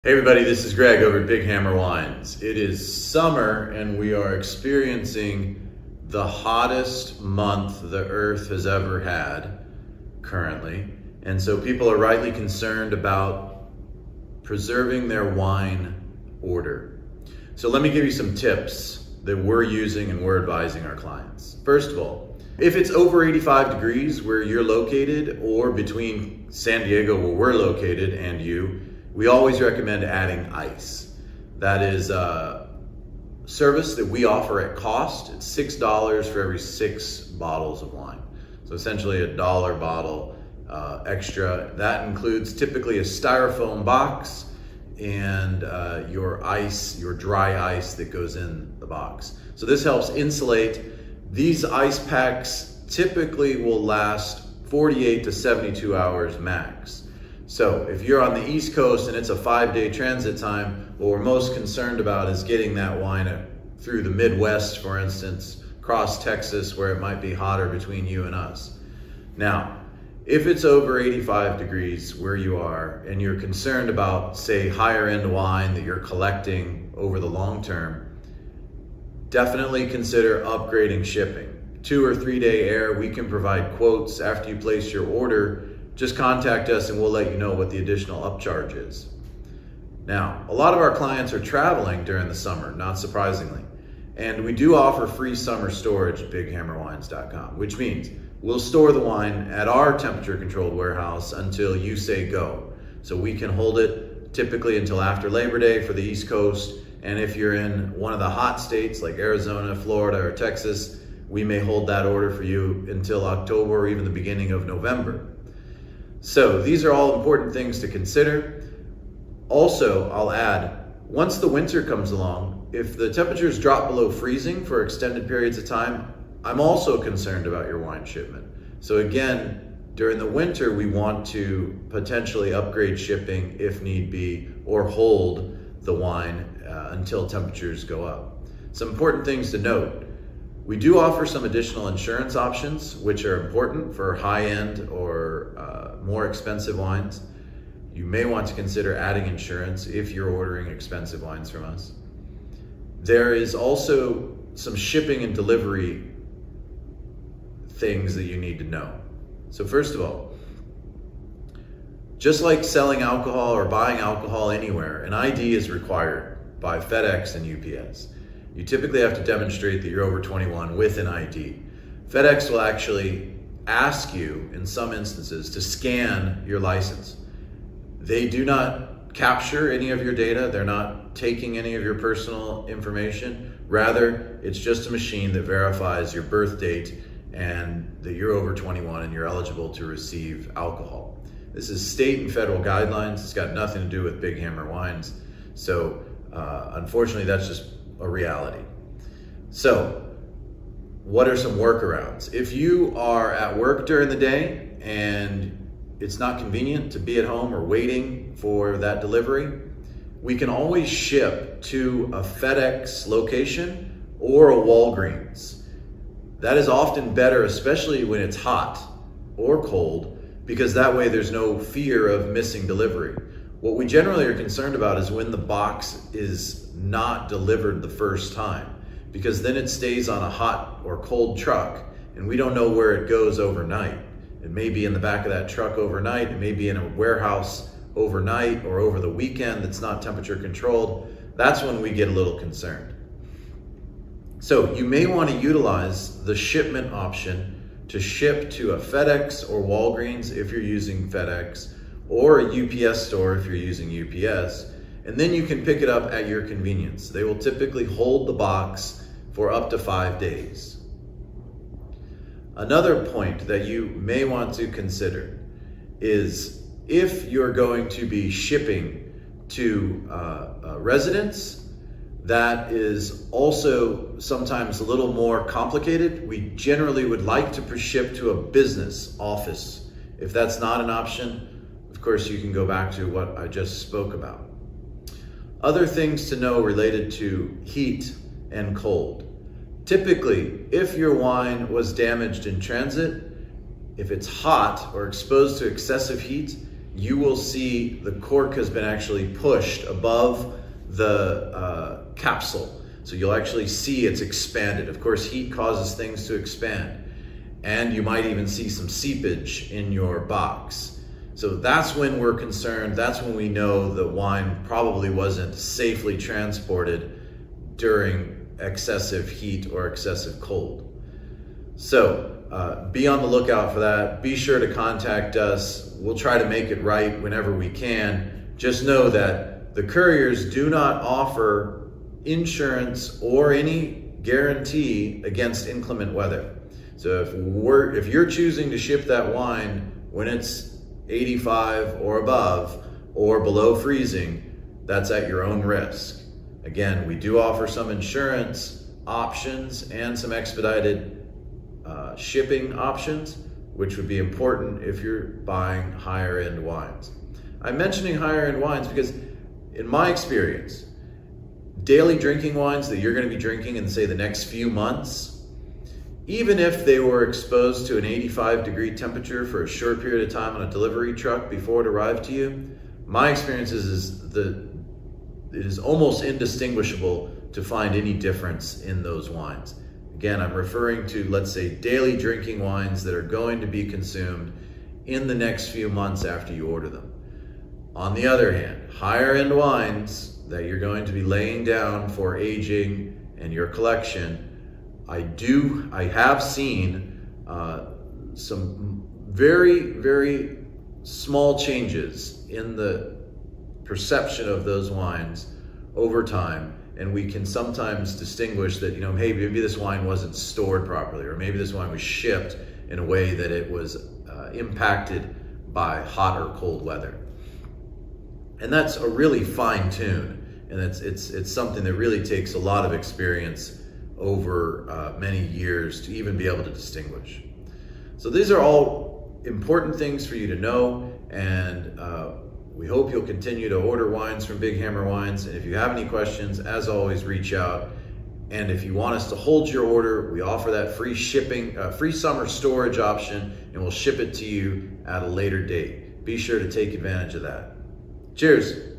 Hey everybody, this is Greg over at Big Hammer Wines. It is summer and we are experiencing the hottest month the earth has ever had currently. And so people are rightly concerned about preserving their wine order. So let me give you some tips that we're using and we're advising our clients. First of all, if it's over 85 degrees where you're located or between San Diego where we're located and you, we always recommend adding ice. That is a service that we offer at cost. It's $6 for every 6 bottles of wine. So essentially $1 bottle extra. That includes typically a styrofoam box and your ice, your dry ice that goes in the box. So this helps insulate. These ice packs typically will last 48 to 72 hours max. So if you're on the East Coast and it's a 5-day transit time, what we're most concerned about is getting that wine through the Midwest, for instance, across Texas where it might be hotter between you and us. Now, if it's over 85 degrees where you are and you're concerned about, say, higher end wine that you're collecting over the long term, definitely consider upgrading shipping. 2 or 3 day air, we can provide quotes after you place your order. Just contact us and we'll let you know what the additional upcharge is. Now, a lot of our clients are traveling during the summer, not surprisingly. And we do offer free summer storage at bighammerwines.com, which means we'll store the wine at our temperature controlled warehouse until you say go. So we can hold it typically until after Labor Day for the East Coast. And if you're in one of the hot states like Arizona, Florida, or Texas, we may hold that order for you until October or even the beginning of November. So these are all important things to consider. Also, I'll add, once the winter comes along, if the temperatures drop below freezing for extended periods of time, I'm also concerned about your wine shipment. So again, during the winter, we want to potentially upgrade shipping if need be, or hold the wine until temperatures go up. Some important things to note. We do offer some additional insurance options, which are important for high-end or more expensive wines. You may want to consider adding insurance if you're ordering expensive wines from us. There is also some shipping and delivery things that you need to know. So first of all, just like selling alcohol or buying alcohol anywhere, an ID is required by FedEx and UPS. You typically have to demonstrate that you're over 21 with an ID. FedEx will actually ask you, in some instances, to scan your license. They do not capture any of your data. They're not taking any of your personal information. Rather, it's just a machine that verifies your birth date and that you're over 21 and you're eligible to receive alcohol. This is state and federal guidelines. It's got nothing to do with Big Hammer Wines. So unfortunately, that's just a reality. So what are some workarounds? If you are at work during the day and it's not convenient to be at home or waiting for that delivery, we can always ship to a FedEx location or a Walgreens. That is often better, especially when it's hot or cold, because that way there's no fear of missing delivery. What we generally are concerned about is when the box is not delivered the first time, because then it stays on a hot or cold truck and we don't know where it goes overnight. It may be in the back of that truck overnight, it may be in a warehouse overnight or over the weekend that's not temperature controlled. That's when we get a little concerned. So you may want to utilize the shipment option to ship to a FedEx or Walgreens if you're using FedEx, or a UPS store if you're using UPS, and then you can pick it up at your convenience. They will typically hold the box for up to 5 days. Another point that you may want to consider is if you're going to be shipping to a residence, that is also sometimes a little more complicated. We generally would like to ship to a business office. If that's not an option, of course, you can go back to what I just spoke about. Other things to know related to heat and cold. Typically, if your wine was damaged in transit, if it's hot or exposed to excessive heat, you will see the cork has been actually pushed above the capsule. So you'll actually see it's expanded. Of course, heat causes things to expand. And you might even see some seepage in your box. So that's when we're concerned. That's when we know the wine probably wasn't safely transported during excessive heat or excessive cold. So be on the lookout for that. Be sure to contact us. We'll try to make it right whenever we can. Just know that the couriers do not offer insurance or any guarantee against inclement weather. So if you're choosing to ship that wine when it's 85 or above or below freezing, that's at your own risk. Again, we do offer some insurance options and some expedited shipping options, which would be important if you're buying higher end wines. I'm mentioning higher end wines because in my experience, daily drinking wines that you're going to be drinking in, say, the next few months, even if they were exposed to an 85-degree temperature for a short period of time on a delivery truck before it arrived to you, my experience is that it is almost indistinguishable to find any difference in those wines. Again, I'm referring to, let's say, daily drinking wines that are going to be consumed in the next few months after you order them. On the other hand, higher end wines that you're going to be laying down for aging and your collection, I have seen some very, very small changes in the perception of those wines over time. And we can sometimes distinguish that, maybe this wine wasn't stored properly, or maybe this wine was shipped in a way that it was impacted by hot or cold weather. And that's a really fine tune. And it's something that really takes a lot of experience over many years to even be able to distinguish. So these are all important things for you to know, and we hope you'll continue to order wines from Big Hammer Wines. And if you have any questions, as always, reach out. And if you want us to hold your order, we offer that free shipping, free summer storage option, and we'll ship it to you at a later date. Be sure to take advantage of that. Cheers.